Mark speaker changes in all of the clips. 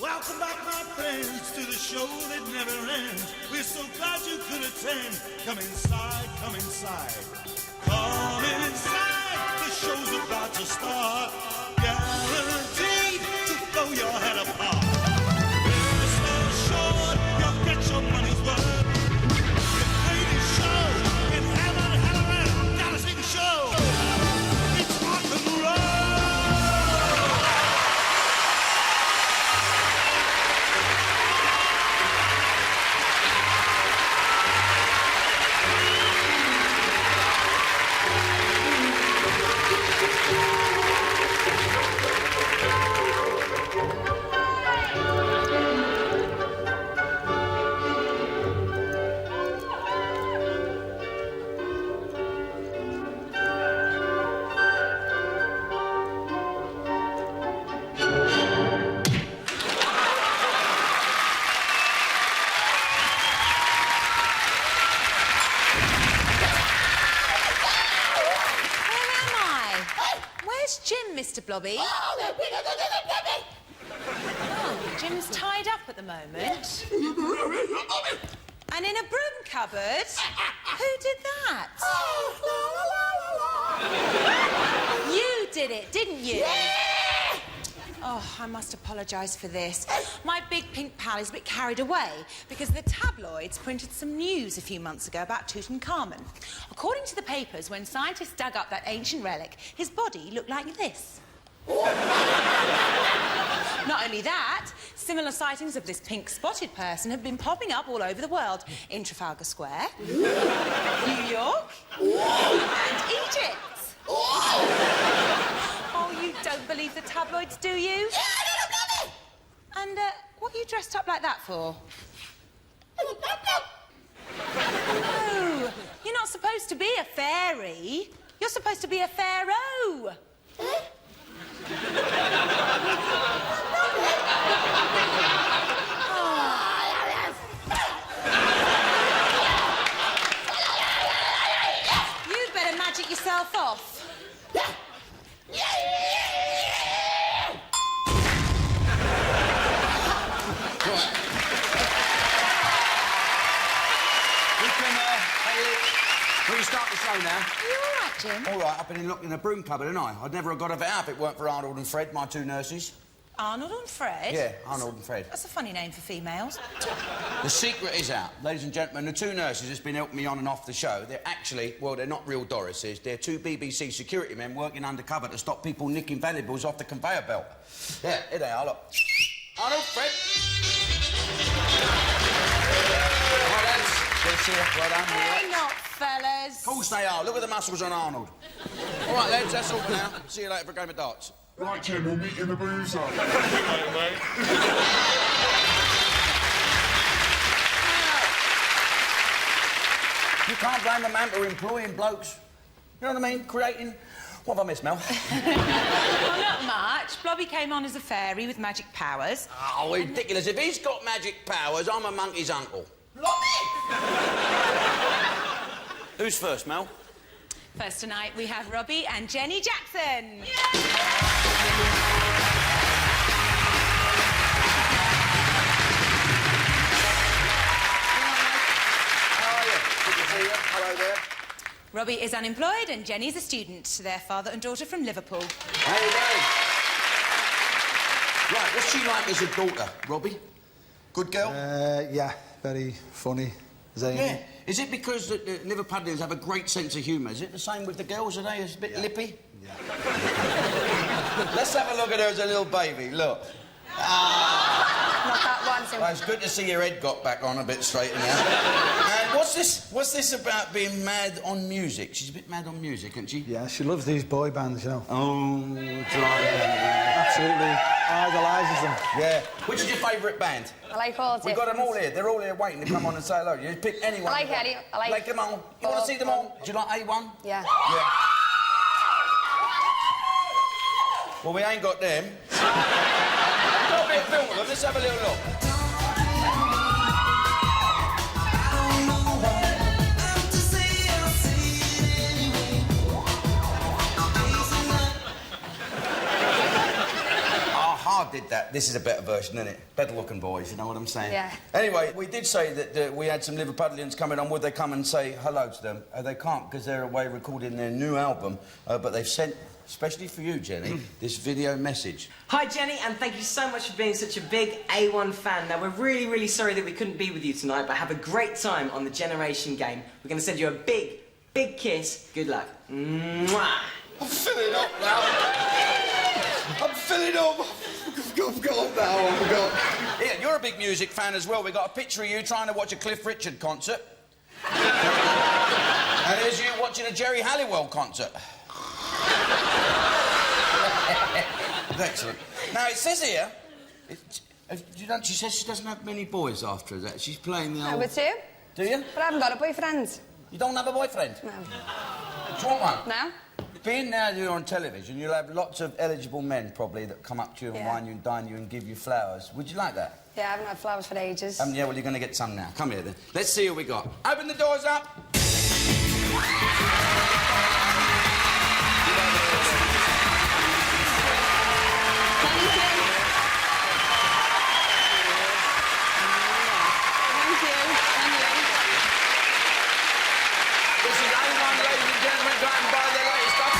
Speaker 1: Welcome back, my friends, to the show that never ends. We're so glad you could attend. Come inside, come inside. Come inside, the show's about to start. Guaranteed to blow your head apart. It's so short, you'll get your money's worth. The greatest show in heaven, hell and earth. Gotta see the show. It's rock and roll.
Speaker 2: Mr. Blobby. Oh, Jim's tied up at the moment. And in a broom cupboard? Who did that? You did it, didn't you? Oh, I must apologise for this. My big pink pal is a bit carried away because the tabloids printed some news a few months ago about Tutankhamun. According to the papers, when scientists dug up that ancient relic, his body looked like this. Not only that, similar sightings of this pink-spotted person have been popping up all over the world. In Trafalgar Square, New York, and Egypt. Oh, you don't believe the tabloids, do you? And, what are you dressed up like that for? No, you're not supposed to be a fairy. You're supposed to be a pharaoh. You better magic yourself off.
Speaker 3: We can start the show now.
Speaker 2: Are you all right, Jim?
Speaker 3: All right, I've been locked in a broom cupboard, haven't I? I'd never have got of it out if it weren't for Arnold and Fred, my two nurses.
Speaker 2: Arnold and Fred?
Speaker 3: Yeah, Arnold and Fred.
Speaker 2: That's a funny name for females.
Speaker 3: The secret is out. Ladies and gentlemen, the two nurses that's been helping me on and off the show, they're actually, well, they're not real Dorises. They're two BBC security men working undercover to stop people nicking valuables off the conveyor belt. Yeah, here they are, look. Arnold, Fred. Right, lads. Good to see you. Well done.
Speaker 2: They're not, fellas.
Speaker 3: Of course they are. Look at the muscles on Arnold. All right, lads, that's all for now. See you later for a game of darts.
Speaker 4: Right, Jim, we'll meet in the booze zone.
Speaker 3: You can't blame a man for employing blokes. You know what I mean? Creating... What have I missed, Mel?
Speaker 2: Well, not much. Blobby came on as a fairy with magic powers.
Speaker 3: Oh, ridiculous. If he's got magic powers, I'm a monkey's uncle.
Speaker 2: Blobby!
Speaker 3: Who's first, Mel?
Speaker 2: First tonight, we have Robbie and Jenny Jackson. Yay!
Speaker 3: Hello there.
Speaker 2: Robbie is unemployed and Jenny's a student. Their father and daughter from Liverpool.
Speaker 3: How you doing? Right, what's she like as a daughter, Robbie? Good girl?
Speaker 5: Yeah, very funny.
Speaker 3: Yeah. Is it because the Liverpudlians have a great sense of humour? Is it the same with the girls? Are they a bit lippy?
Speaker 5: Yeah.
Speaker 3: Let's have a look at her as a little baby. Look.
Speaker 2: Not that one,
Speaker 3: Well, it's good to see your head got back on a bit straighter now. And what's this about being mad on music? She's a bit mad on music, isn't she?
Speaker 5: Yeah, she loves these boy bands, you know.
Speaker 3: Oh,
Speaker 5: Absolutely idolises them.
Speaker 3: Yeah. Which is your favourite band?
Speaker 6: I like all
Speaker 3: We've got them all here. They're all here waiting to come on and say hello. You pick anyone.
Speaker 6: I like Eddie. I like
Speaker 3: them all. You want to see them all? Do you like A1?
Speaker 6: Yeah.
Speaker 3: Yeah. Well, we ain't got them. We've got a bit of film with them. Let's have a little look. How hard did did that. This is a better version, isn't it? Better looking boys, you know what I'm saying?
Speaker 6: Yeah.
Speaker 3: Anyway, we did say that we had some Liverpudlians coming on. Would they come and say hello to them? They can't because they're away recording their new album. But they've sent, especially for you, Jenny, this video message.
Speaker 7: Hi, Jenny, and thank you so much for being such a big A1 fan. Now, we're really, really sorry that we couldn't be with you tonight, but have a great time on the Generation game. We're going to send you a big, big kiss. Good luck. Mwah!
Speaker 3: I'm filling up now. I'm filling up. I've got now. I've got. Yeah, you're a big music fan as well. We got a picture of you trying to watch a Cliff Richard concert. And here's you watching a Jerry Halliwell concert. Excellent. Now, it says here... she says she doesn't have many boys after that. She's playing the old...
Speaker 6: Number 2.
Speaker 3: Do you?
Speaker 6: But I haven't got a boyfriend.
Speaker 3: You don't have a boyfriend?
Speaker 6: No.
Speaker 3: Do you want one?
Speaker 6: No?
Speaker 3: Being now you're on television, you'll have lots of eligible men, probably, that come up to you and wine you and dine you and give you flowers. Would you like that?
Speaker 6: Yeah, I haven't had flowers for ages.
Speaker 3: Yeah, well, you're going to get some now. Come here, then. Let's see who we got. Open the doors up. This is A1, ladies and gentlemen. Go out and buy their latest stuff.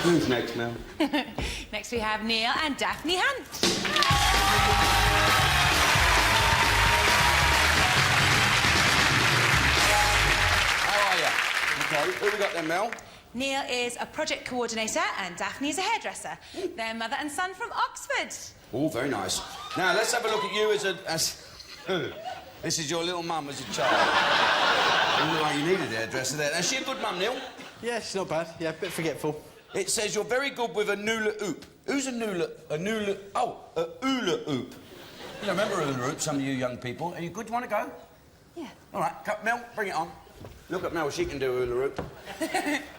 Speaker 3: Who's next, Mel?
Speaker 2: Next we have Neil and Daphne Hunt.
Speaker 3: How are you? Okay, who we got then, Mel?
Speaker 2: Neil is a project coordinator and Daphne is a hairdresser. They're mother and son from Oxford.
Speaker 3: Oh, very nice. Now, let's have a look at you as a... This is your little mum as a child. You look like you needed a hairdresser there. Is she a good mum, Neil?
Speaker 8: Yeah, she's not bad. Yeah, a bit forgetful.
Speaker 3: It says you're very good with a hula hoop. Who's a hula... Oh, a hula hoop. You don't remember hula hoop, some of you young people. Are you good? Do you want to go?
Speaker 6: Yeah.
Speaker 3: All right, Mel, bring it on. Look at Mel, she can do a hula hoop.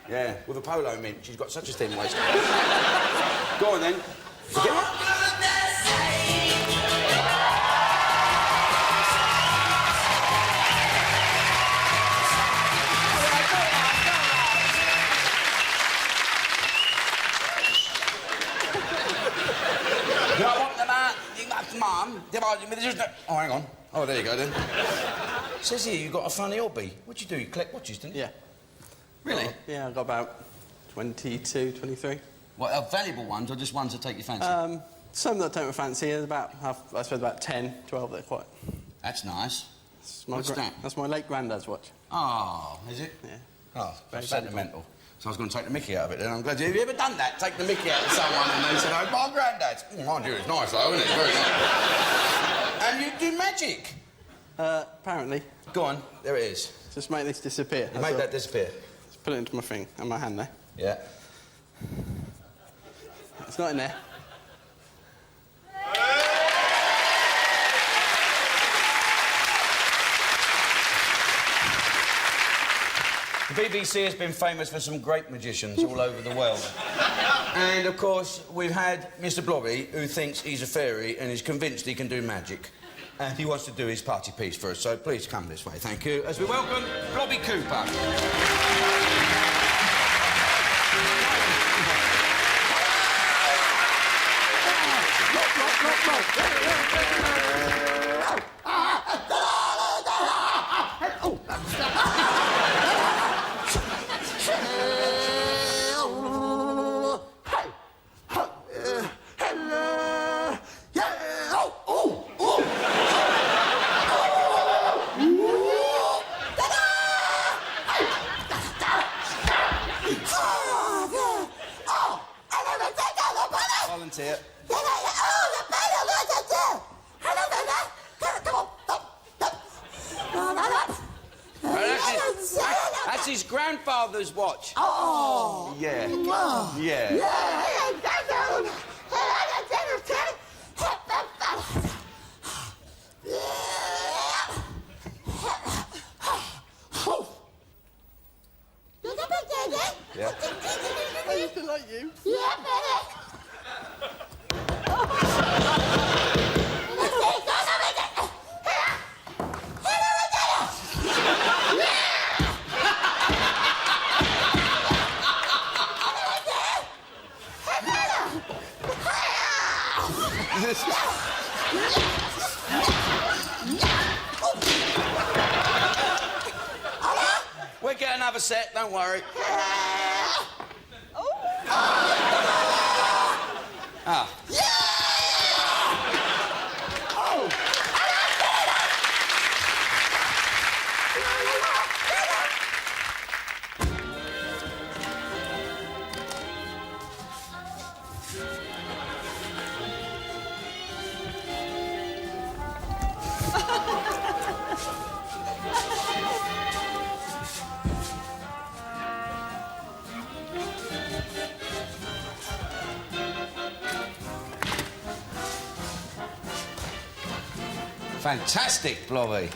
Speaker 3: Yeah, with a polo mint. She's got such a thin waist. Go on, then. Mum, oh, hang on. Oh, there you go, then. It says here you've got a funny hobby. What do you do? You collect watches, didn't you?
Speaker 8: Yeah.
Speaker 3: Really?
Speaker 8: Yeah, I've got about 22, 23.
Speaker 3: What, valuable ones or just ones that take your fancy?
Speaker 8: Some that take my fancy. There's about, I suppose about 10, 12 that are quite...
Speaker 3: That's nice.
Speaker 8: What's that? That's my late granddad's watch.
Speaker 3: Oh, is it?
Speaker 8: Yeah.
Speaker 3: Oh,
Speaker 8: very
Speaker 3: sentimental. So I was going to take the mickey out of it, then I'm glad you... Have you ever done that? Take the mickey out of someone and they said, oh, my granddad's. Oh, mind you, it's nice, though, isn't it? Very nice. And you do magic?
Speaker 8: Apparently.
Speaker 3: Go on, there it is.
Speaker 8: Just make this disappear.
Speaker 3: You make that disappear?
Speaker 8: Just put it into my thing, and my hand there.
Speaker 3: Yeah.
Speaker 8: It's not in there.
Speaker 3: The BBC has been famous for some great magicians all over the world. And, of course, we've had Mr. Blobby, who thinks he's a fairy and is convinced he can do magic. And he wants to do his party piece for us, so please come this way, thank you, as we welcome Robbie Cooper. Volunteer. That's his grandfather's watch. Oh. Yeah. Yeah. Yeah.
Speaker 8: I used to like you.
Speaker 3: another set, don't worry. Ah. Fantastic, Blobby.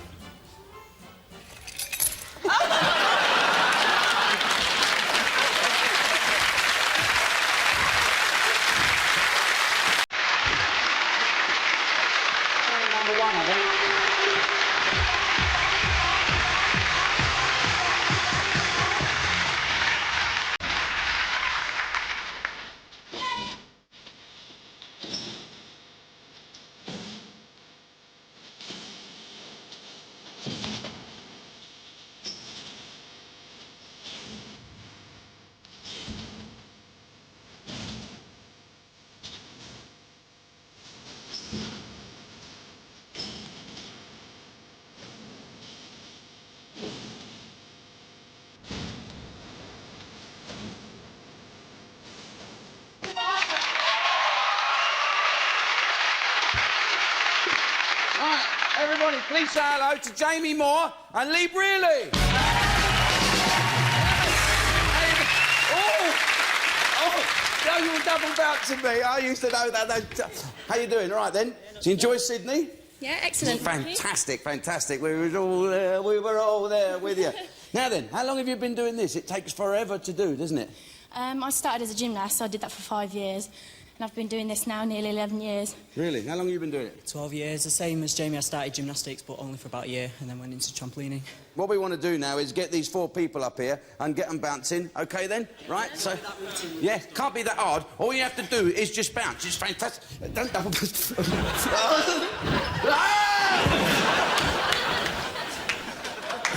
Speaker 3: Number one, I think. Everybody, please say hello to Jamie Moore and Lee Brearley. Oh, you were double bouncing me. I used to know that. How you doing? All right, then. Did you enjoy Sydney?
Speaker 9: Yeah, excellent.
Speaker 3: Fantastic, fantastic. We were all there with you. Now then, how long have you been doing this? It takes forever to do, doesn't it?
Speaker 9: I started as a gymnast, so I did that for 5 years. And I've been doing this now nearly 11 years.
Speaker 3: Really? How long have you been doing it?
Speaker 10: 12 years, the same as Jamie. I started gymnastics, but only for about a year, and then went into trampolining.
Speaker 3: What we want to do now is get these 4 people up here and get them bouncing, OK, then? Right, so... Yeah, can't be that hard. All you have to do is just bounce. It's fantastic. Don't double...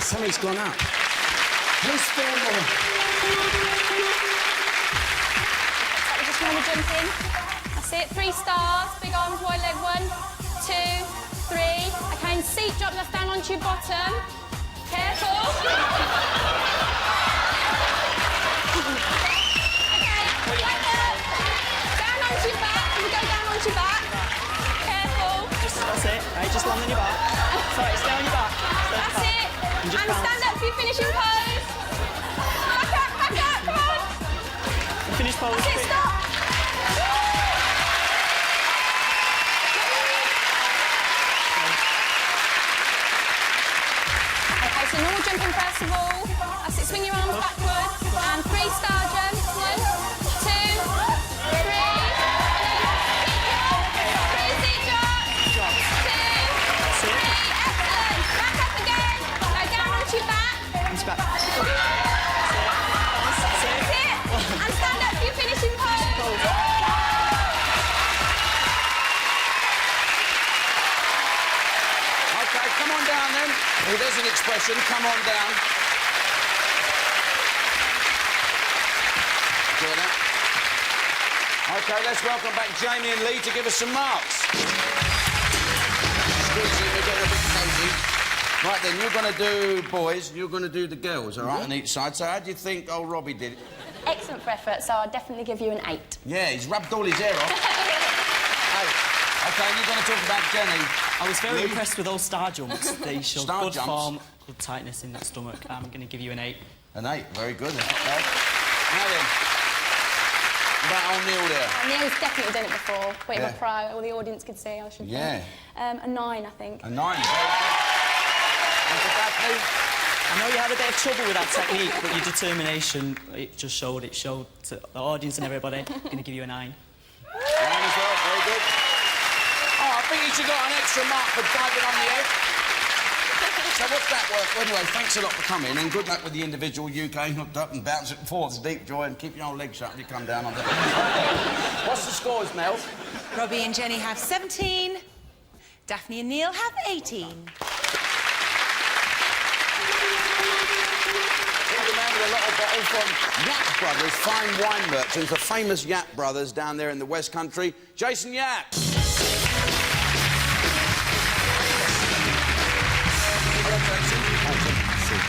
Speaker 3: Somebody's gone out. Who's still more?
Speaker 9: Normal jumping. That's it. 3 stars. Big arms, wide leg. 1, 2, 3. Okay, and seat drop left down onto your bottom. Careful. Okay, like that. Down onto your back. You go down onto your back. Careful.
Speaker 10: That's it. Right, just land on your back. Sorry, stay on your back.
Speaker 9: That's it. And stand up for your finishing pose. Back up, come on.
Speaker 10: Finish pose.
Speaker 9: That's it, stop. Okay, so normal jumping first of all. That's it, swing your arms backwards. And 3-star jump. 1, 2, 3. Seat drop. 2, 3. Excellent. Back up again. Go down onto your back.
Speaker 10: It's back.
Speaker 9: That's it. And stand up for your finishing pose.
Speaker 3: OK, come on down, then. Oh, there's an expression. Come on down. Enjoy that. OK, let's welcome back Jamie and Lee to give us some marks. Squeezing, we're getting a bit cosy. Right, then, you're going to do boys, you're going to do the girls, all right, on each side. So how do you think old Robbie did it?
Speaker 9: Excellent for effort, so I'll definitely give you an 8.
Speaker 3: Yeah, he's rubbed all his hair off. Hey, OK, you're going to talk about Jenny.
Speaker 10: I was very impressed with those star jumps. They showed
Speaker 3: Star
Speaker 10: good
Speaker 3: jumps?
Speaker 10: form, good tightness in the stomach. I'm going to give you an 8.
Speaker 3: An 8, very good. Now then, about old Neil there.
Speaker 6: Neil's definitely done it before. Bit
Speaker 3: Yeah.
Speaker 6: of a pro, all the audience could see, I should
Speaker 3: Yeah.
Speaker 6: think. A 9, I think.
Speaker 3: A 9, very good. And for Daphne?
Speaker 10: I know you had a bit of trouble with that technique, but your determination, it just showed. It showed to the audience and everybody. I'm going to give you a 9.
Speaker 3: 9 as well, very good. Oh, I think you should got an extra mark for diving on the edge. So what's that work? Well, anyway, thanks a lot for coming, and good luck with the individual UK hooked up and bouncing forwards, deep joy, and keep your old legs shut when you come down on the... What's the scores, Mel?
Speaker 2: Robbie and Jenny have 17. Daphne and Neil have 18.
Speaker 3: Mandy with a little bottle from Yap Brothers, fine wine merchants, the famous Yap Brothers down there in the West Country. Jason Yap.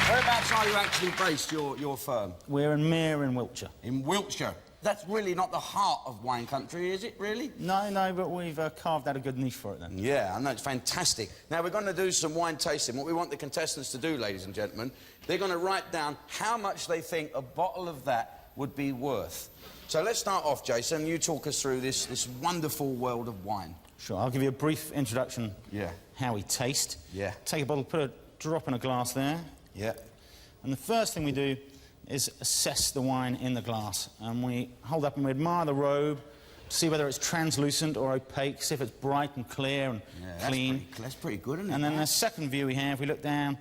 Speaker 3: Whereabouts are you actually based, your firm?
Speaker 11: We're in Mere in Wiltshire.
Speaker 3: In Wiltshire? That's really not the heart of wine country, is it, really?
Speaker 11: No, but we've carved out a good niche for it, then.
Speaker 3: Yeah, I know, it's fantastic. Now, we're going to do some wine tasting. What we want the contestants to do, ladies and gentlemen, they're going to write down how much they think a bottle of that would be worth. So let's start off, Jason. You talk us through this wonderful world of wine.
Speaker 11: Sure, I'll give you a brief introduction.
Speaker 3: Yeah.
Speaker 11: How we taste.
Speaker 3: Yeah.
Speaker 11: Take a bottle, put a drop in a glass there.
Speaker 3: Yeah.
Speaker 11: And the first thing we do is assess the wine in the glass. And we hold up and we admire the robe, see whether it's translucent or opaque, see if it's bright and clear and clean.
Speaker 3: That's pretty good, isn't it?
Speaker 11: And then the second view we have, we look down,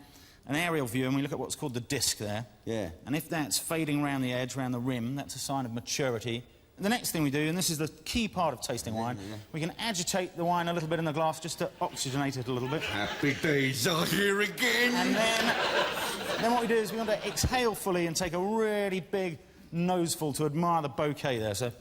Speaker 11: an aerial view, and we look at what's called the disc there.
Speaker 3: Yeah.
Speaker 11: And if that's fading around the edge, around the rim, that's a sign of maturity. And the next thing we do, and this is the key part of tasting wine, we can agitate the wine a little bit in the glass just to oxygenate it a little bit.
Speaker 3: Happy days are here again.
Speaker 11: And then what we do is we want to exhale fully and take a really big noseful to admire the bouquet there. So,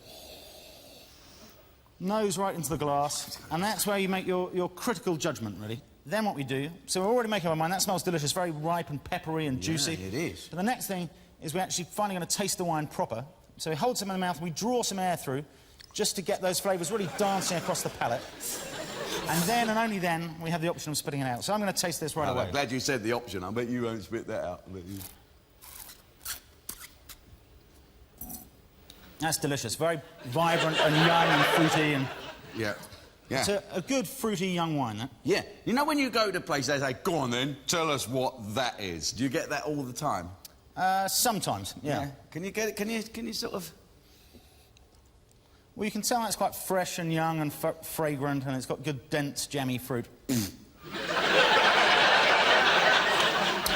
Speaker 11: nose right into the glass, and that's where you make your critical judgment, really. Then what we do, so we're already making our mind, that smells delicious, very ripe and peppery and juicy.
Speaker 3: Yeah, it is.
Speaker 11: But the next thing is we're actually finally going to taste the wine proper. So we hold some in the mouth and we draw some air through just to get those flavours really dancing across the palate. And then, and only then, we have the option of spitting it out. So I'm going to taste this right away.
Speaker 3: I'm glad you said the option. I bet you won't spit that out. I bet you...
Speaker 11: That's delicious. Very vibrant and young and fruity and...
Speaker 3: Yeah. Yeah.
Speaker 11: It's a good, fruity, young wine, that.
Speaker 3: Yeah. You know when you go to places, they say, go on then, tell us what that is. Do you get that all the time?
Speaker 11: Sometimes, yeah.
Speaker 3: Can you get it? Can you sort of...
Speaker 11: Well, you can tell it's quite fresh and young and fragrant, and it's got good, dense, jammy fruit.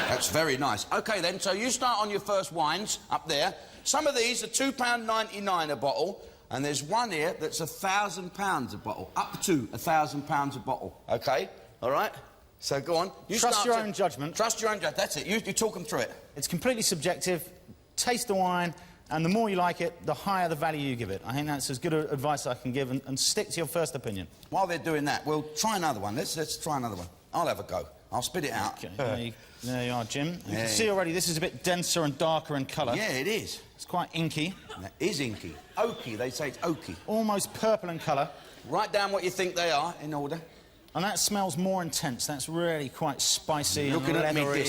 Speaker 3: That's very nice. OK, then, so you start on your first wines up there. Some of these are £2.99 a bottle, and there's one here that's £1,000 a bottle, up to £1,000 a bottle, OK? All right? So go on.
Speaker 11: Trust your own judgment.
Speaker 3: Trust your own judgment. That's it. You talk them through it.
Speaker 11: It's completely subjective. Taste the wine, and the more you like it, the higher the value you give it. I think that's as good advice I can give, and stick to your first opinion.
Speaker 3: While they're doing that, we'll try another one. Let's try another one. I'll have a go. I'll spit it out.
Speaker 11: Okay. There you are, Jim. You can see already this is a bit denser and darker in colour.
Speaker 3: Yeah, it is.
Speaker 11: It's quite inky.
Speaker 3: That is inky. Oaky, they say it's oaky.
Speaker 11: Almost purple in colour.
Speaker 3: Write down what you think they are, in order.
Speaker 11: And that smells more intense. That's really quite spicy and
Speaker 3: Looking at me,
Speaker 11: leathery.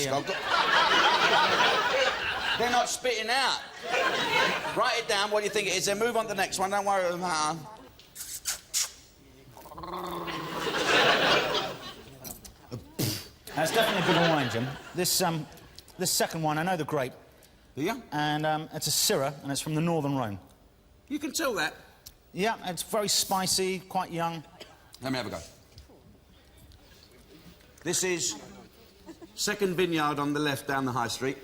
Speaker 3: They're not spitting out. Write it down, what do you think it is, then move on to the next one, don't worry about them.
Speaker 11: That's definitely a bigger wine, Jim. This second one, I know the grape.
Speaker 3: Yeah?
Speaker 11: And it's a Syrah, and it's from the Northern Rhone.
Speaker 3: You can tell that.
Speaker 11: Yeah, it's very spicy, quite young.
Speaker 3: Let me have a go. This is second vineyard on the left down the high street.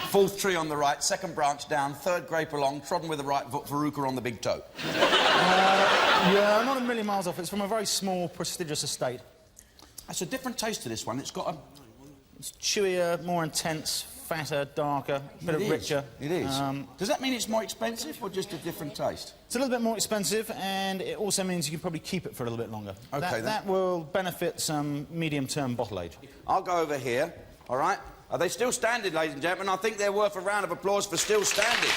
Speaker 3: Fourth tree on the right, second branch down, third grape along, trodden with the right foot, Veruca on the big toe.
Speaker 11: Yeah, not a million miles off. It's from a very small, prestigious estate.
Speaker 3: That's a different taste to this one. It's got a...
Speaker 11: It's chewier, more intense, fatter, darker, a bit richer.
Speaker 3: It is. Does that mean it's more expensive or just a different taste?
Speaker 11: It's a little bit more expensive, and it also means you can probably keep it for a little bit longer.
Speaker 3: OK,
Speaker 11: that will benefit some medium-term bottle age.
Speaker 3: I'll go over here, all right? Are they still standing, ladies and gentlemen? I think they're worth a round of applause for still standing.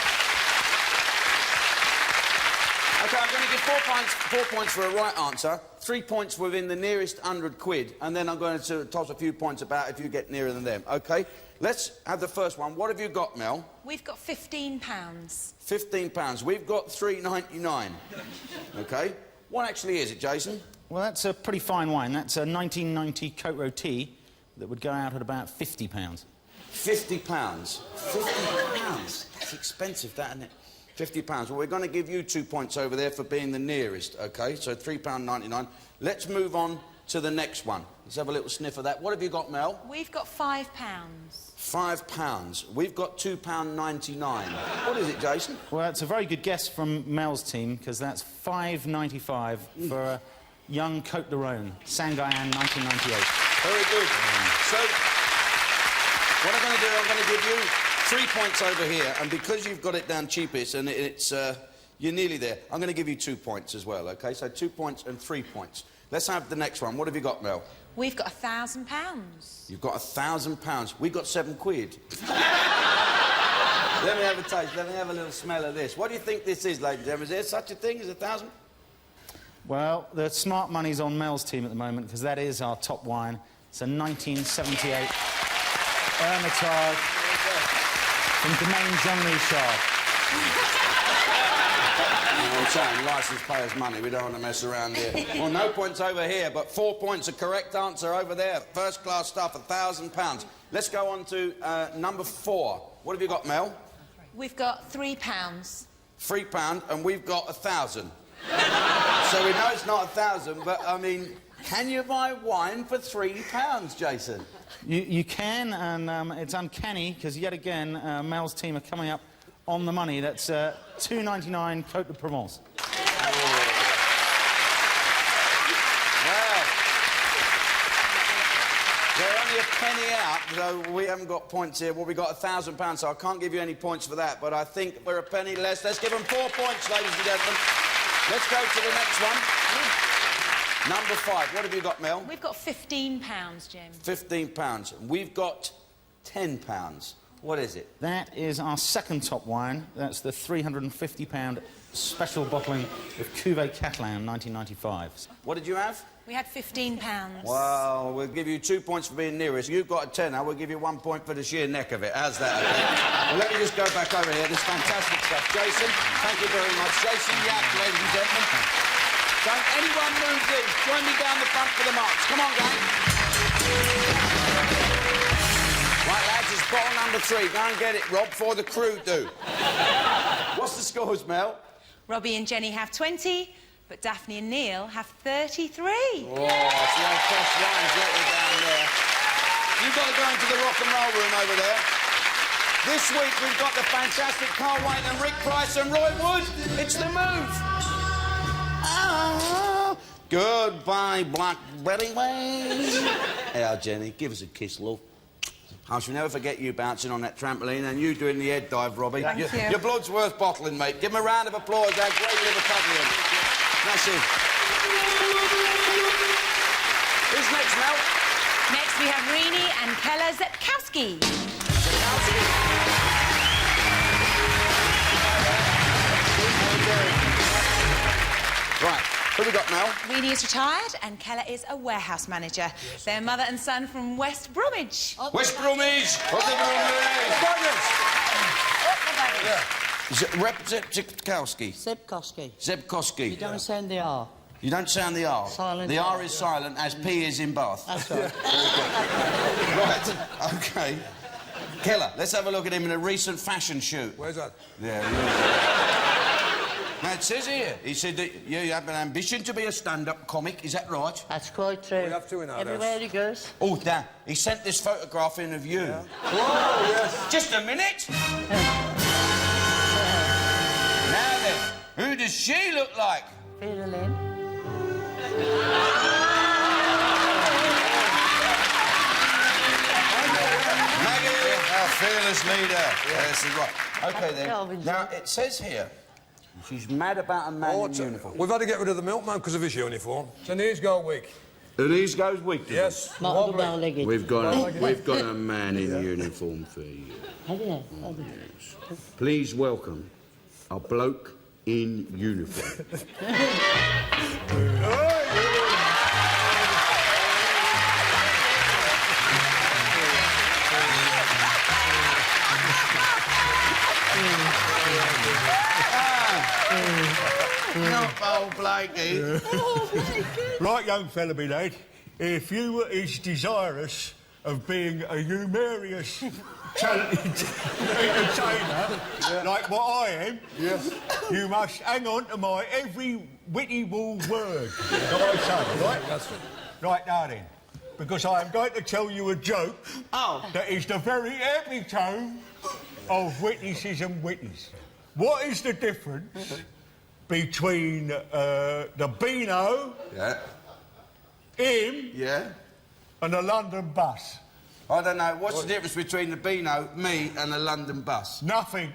Speaker 3: OK, I'm going to give 4 points for a right answer, 3 points within the nearest £100, and then I'm going to toss a few points about if you get nearer than them, OK? Let's have the first one. What have you got, Mel?
Speaker 2: We've got £15.
Speaker 3: £15. We've got £3.99. OK? What actually is it, Jason?
Speaker 11: Well, that's a pretty fine wine. That's a 1990 Cote Rôtie that would go out at about £50.
Speaker 3: £50? £50? That's expensive, that, isn't it? £50. Well, we're going to give you 2 points over there for being the nearest, OK? So £3.99. Let's move on to the next one. Let's have a little sniff of that. What have you got, Mel?
Speaker 2: We've got £5.
Speaker 3: £5. We've got £2.99. What is it, Jason?
Speaker 11: Well, it's a very good guess from Mel's team, because that's £5.95 for a young Cote de Rhone, Sangayan, 1998.
Speaker 3: Very good. So, what I'm going to do, I'm going to give you 3 points over here, and because you've got it down cheapest and it's, you're nearly there, I'm going to give you 2 points as well, OK? So 2 points and 3 points. Let's have the next one. What have you got, Mel?
Speaker 2: We've got £1,000.
Speaker 3: You've got £1,000. We got 7 quid. Let me have a taste. Let me have a little smell of this. What do you think this is, ladies and gentlemen? Is there such a thing as 1,000?
Speaker 11: Well, the smart money's on Mel's team at the moment, because that is our top wine. It's a 1978 Hermitage from Domaine Jean-Louis Chard.
Speaker 3: I'm saying, licence payers' money. We don't want to mess around here. Well, no points over here, but 4 points. A correct answer over there. First-class stuff, £1,000. Let's go on to number 4. What have you got, Mel?
Speaker 2: We've got £3.
Speaker 3: £3, and we've got 1,000. So we know it's not 1,000, but, I mean, can you buy wine for £3, Jason?
Speaker 11: You can, and it's uncanny, because yet again, Mel's team are coming up on the money. That's $2.99 Côte de Provence.
Speaker 3: They're only a penny out, so we haven't got points here. Well, we got £1,000, so I can't give you any points for that, but I think we're a penny less. Let's give them 4 points, ladies and gentlemen. Let's go to the next one. Number 5. What have you got, Mel?
Speaker 2: We've got £15, Jim.
Speaker 3: £15. We've got £10. What is it?
Speaker 11: That is our second top wine. That's the £350 special bottling of Cuvée Catalan 1995.
Speaker 3: What did you have?
Speaker 2: We had £15.
Speaker 3: Well, we'll give you 2 points for being nearest. You've got a tenner. We'll give you 1 point for the sheer neck of it. How's that? Okay? Well, let me just go back over here. This fantastic stuff. Jason, thank you very much. Jason Yap, ladies and gentlemen. Don't anyone move these. Join me down the front for the marks. Come on, gang. Right, lads, it's bottle number 3. Go and get it, Rob, before the crew do. What's the scores, Mel?
Speaker 2: Robbie and Jenny have 20, but Daphne and Neil have 33.
Speaker 3: Oh, it's the old fresh wines letting down there. You've got to go into the rock and roll room over there. This week, we've got the fantastic Carl Wayne and Rick Price and Roy Wood. It's the move. Oh, goodbye, Blackberry Way. Hey, Jenny, give us a kiss, love. I shall never forget you bouncing on that trampoline and you doing the head dive, Robbie.
Speaker 2: Thank you.
Speaker 3: Your blood's worth bottling, mate. Give him a round of applause. How great little recovery. That's it. Who's next, Mel?
Speaker 2: Next, we have Rennie and Kella Zetkowski.
Speaker 3: Right. Who have we got, Mel?
Speaker 2: Rennie is retired and Kella is a warehouse manager. They're mother and son from West Bromwich.
Speaker 3: West Bromwich! What's the Zetkowski.
Speaker 12: Zebkowski.
Speaker 3: Zebkowski.
Speaker 12: You don't sound the R.
Speaker 3: You don't sound the R.
Speaker 12: Silent
Speaker 3: the
Speaker 12: R.
Speaker 3: R is silent, as P is in Bath.
Speaker 12: That's right.
Speaker 3: Right, OK. Kella, let's have a look at him in a recent fashion shoot.
Speaker 13: Where's that?
Speaker 3: There, look. Now, it says here, he said that you have an ambition to be a stand-up comic, is that right?
Speaker 12: That's quite true.
Speaker 13: We have to in our
Speaker 12: Everywhere
Speaker 13: house.
Speaker 12: he goes.
Speaker 3: Oh, damn, he sent this photograph in of you.
Speaker 13: Yeah. Oh, yes.
Speaker 3: Just a minute. Now then, who does she look like?
Speaker 12: Fill in.
Speaker 3: Maggie, our fearless leader.
Speaker 13: Yeah.
Speaker 3: Yes, right. OK, then. Now, it says here, she's mad about a man in uniform.
Speaker 13: We've had to get rid of the milkman because of his uniform. So knees go weak.
Speaker 3: The knees goes weak,
Speaker 13: Yes.
Speaker 12: Bow-legged.
Speaker 3: We've got a man in uniform for you.
Speaker 12: Have you?
Speaker 3: Yes. Please welcome a bloke in uniform. Not old Blakey.
Speaker 14: Right, young fella, me lad, if you were as desirous of being a humorous, talented entertainer, like what I am, you must hang on to my every witty word that I say, right?
Speaker 13: That's it.
Speaker 14: Right now then, because I am going to tell you a joke that is the very epitome of witticism witties. What is the difference between the Beano,
Speaker 3: Yeah.
Speaker 14: him,
Speaker 3: Yeah.
Speaker 14: and the London bus?
Speaker 3: I don't know. What's the difference between the Beano, me, and a London bus?
Speaker 14: Nothing.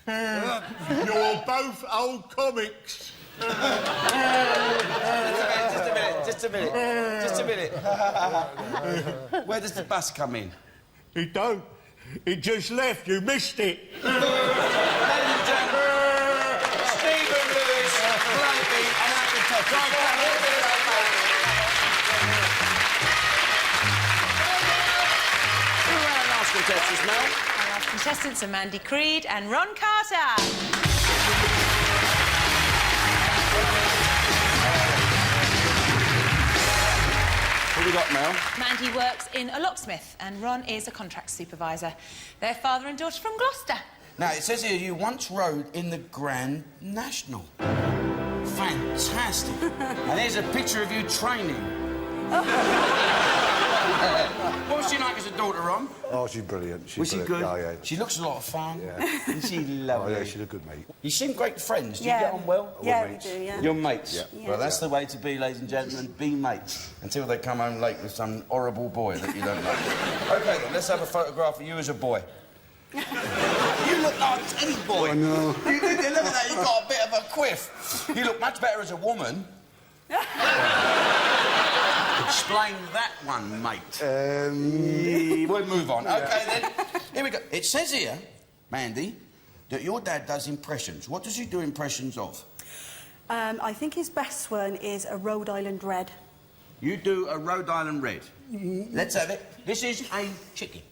Speaker 14: You're both old comics.
Speaker 3: Just a minute. Where does the bus come in?
Speaker 14: It don't. It just left. You missed it.
Speaker 3: Ladies and gentlemen, Stephen Lewis, Robbie, and Andy Todd. Who are our last contestants, Mel?
Speaker 2: Our last contestants are Mandy Creed and Ron Carter.
Speaker 3: What have we got, Mel?
Speaker 2: Mandy works in a locksmith and Ron is a contract supervisor. They're father and daughter from Gloucester.
Speaker 3: Now, it says here you once rode in the Grand National. Fantastic. And here's a picture of you training. What's she like as a daughter, Ron?
Speaker 15: Oh, she's brilliant.
Speaker 3: Was she good?
Speaker 15: Oh, yeah.
Speaker 3: She looks a lot of fun.
Speaker 15: Yeah.
Speaker 3: Isn't she lovely?
Speaker 15: Oh, yeah, she's a good mate.
Speaker 3: You seem great friends. Do you
Speaker 15: Yeah.
Speaker 3: get on well?
Speaker 15: Yeah, we do, yeah.
Speaker 3: You're mates?
Speaker 15: Yeah.
Speaker 3: Well, that's the way to be, ladies and gentlemen. Be mates. Until they come home late with some horrible boy that you don't like. OK, then, let's have a photograph of you as a boy. You look like a teddy boy.
Speaker 15: I know.
Speaker 3: You look at that, you've got a bit of a quiff. You look much better as a woman. Explain that one, mate. We'll move on. OK, then. Here we go. It says here, Mandy, that your dad does impressions. What does he do impressions of?
Speaker 16: I think his best one is a Rhode Island Red.
Speaker 3: You do a Rhode Island Red. Let's have it. This is a chicken.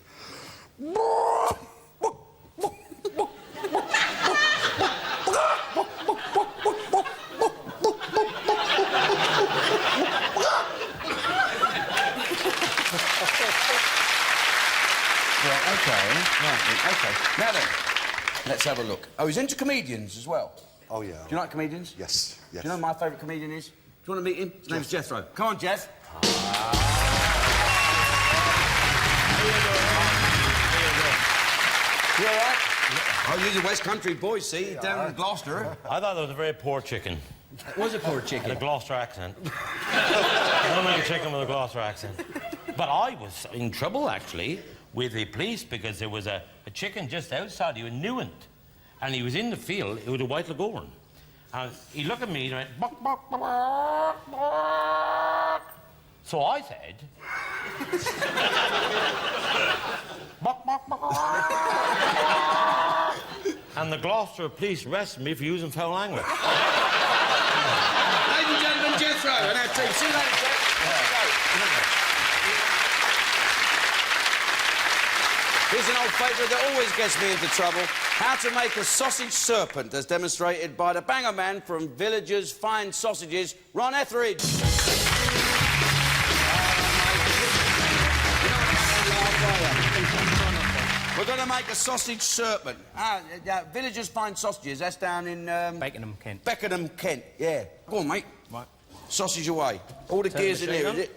Speaker 3: OK. Now then, let's have a look. Oh, he's into comedians as well.
Speaker 15: Oh, yeah.
Speaker 3: Do you like comedians?
Speaker 15: Yes, yes.
Speaker 3: Do you know my favourite comedian is? Do you want to meet him? His name's Jethro. Come on, Jeff. You all right? Oh, you're the West Country boy, see? Down in Gloucester.
Speaker 17: I thought that was a very poor chicken.
Speaker 3: It was a poor chicken.
Speaker 17: With a Gloucester accent. I don't like a chicken with a Gloucester accent. But I was in trouble, actually, with the police because there was a chicken just outside you in Newent. And he was in the field, it was a white leghorn. And he looked at me and went, "Buck, buck, buck, buck." So I said, "Buck, buck, buck." And the Gloucester police arrested me for using foul language.
Speaker 3: Ladies and gentlemen, Jethro and our team. See you later, Jeff. Here's an old favourite that always gets me into trouble. How to make a sausage serpent, as demonstrated by the banger man from Villagers Fine Sausages, Ron Etheridge. We're going to make a sausage serpent. Villagers Fine Sausages, that's down in...
Speaker 10: Beckenham, Kent.
Speaker 3: Beckenham, Kent, yeah. Go on, mate.
Speaker 10: Right.
Speaker 3: Sausage away. All the
Speaker 10: Turn
Speaker 3: gears
Speaker 10: the
Speaker 3: in here,
Speaker 10: machine
Speaker 3: is it?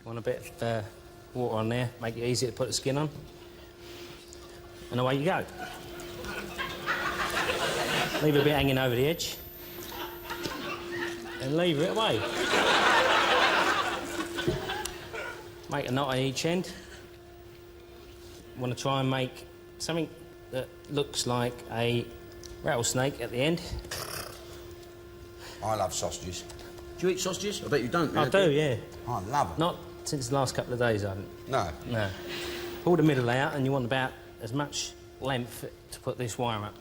Speaker 10: Want a bit of water on there, make it easier to put the skin on. And away you go. Leave a bit hanging over the edge. And leave it away. Make a knot on each end. Want to try and make something that looks like a rattlesnake at the end.
Speaker 3: I love sausages. Do you eat sausages? I bet you don't.
Speaker 10: I do, yeah.
Speaker 3: I love them.
Speaker 10: Not since the last couple of days, I haven't.
Speaker 3: No?
Speaker 10: No. Pull the middle out and you want about as much length to put this wire up.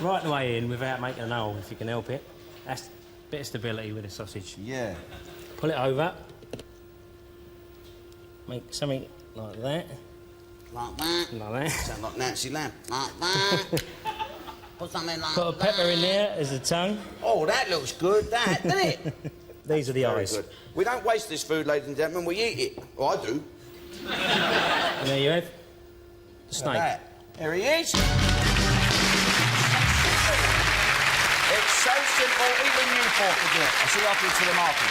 Speaker 10: Right the way in without making an hole, if you can help it. That's a bit of stability with the sausage.
Speaker 3: Yeah.
Speaker 10: Pull it over. Make something like that.
Speaker 3: Like that?
Speaker 10: Like that.
Speaker 3: Sound like Nancy Lamb. Like that. Put something like
Speaker 10: Put a pepper in there as a tongue.
Speaker 3: Oh, that looks good, that, doesn't it?
Speaker 10: These are the
Speaker 3: Very
Speaker 10: eyes.
Speaker 3: good. We don't waste this food, ladies and gentlemen. We eat it. Oh, I do.
Speaker 10: And there you have the snake.
Speaker 3: Like that. There he is. It's so simple, even you four can do it. I'll see you after to the market.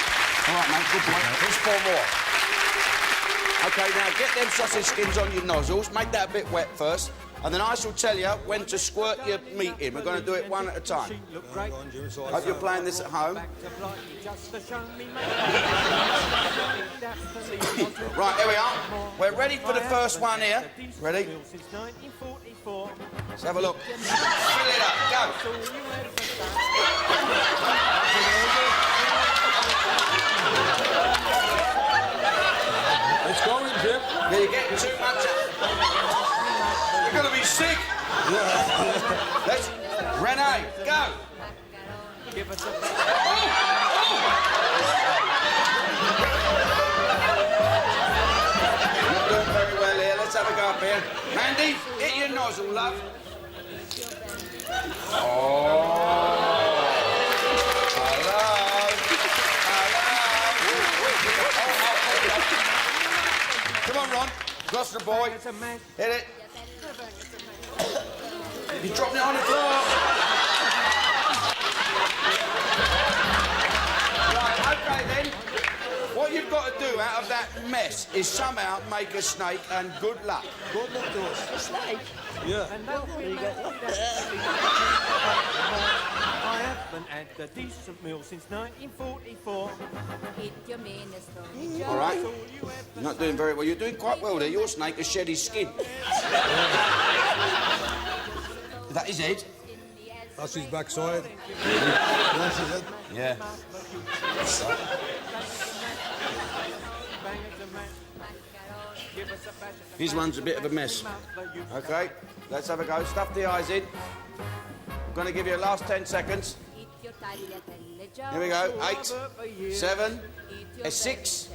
Speaker 3: All right, mate, good point. Here's 4 more. OK, now get them sausage skins on your nozzles. Make that a bit wet first. and then I shall tell you when to squirt your meat in. We're going to do it one at a time. Hope you're playing this at home. Right, here we are. We're ready for the first one here. Ready? Let's have a look. Fill it up. Go.
Speaker 13: It's going, Jim.
Speaker 3: Yeah, you're getting too much. You're going to be sick. Let's... Rennie, go. Not doing very well here. Let's have a go up here. Mandy, hit your nozzle, love. Come on, Ron. Gloucester boy. Hit it. You're dropping it on the floor. Right, OK, then. What you've got to do out of that mess is somehow make a snake, and good luck.
Speaker 12: Good luck to us. A snake?
Speaker 13: Yeah.
Speaker 12: Well, there you go.
Speaker 1: I haven't had a decent meal since 1944.
Speaker 3: All right. You're not doing very well. You're doing quite well there. Your snake has shed his skin. Is that his head?
Speaker 13: That's his backside.
Speaker 3: That's his head. Yeah. His one's a bit of a mess. OK, let's have a go. Stuff the eyes in. I'm going to give you a last 10 seconds. Here we go. 8, 7, 6.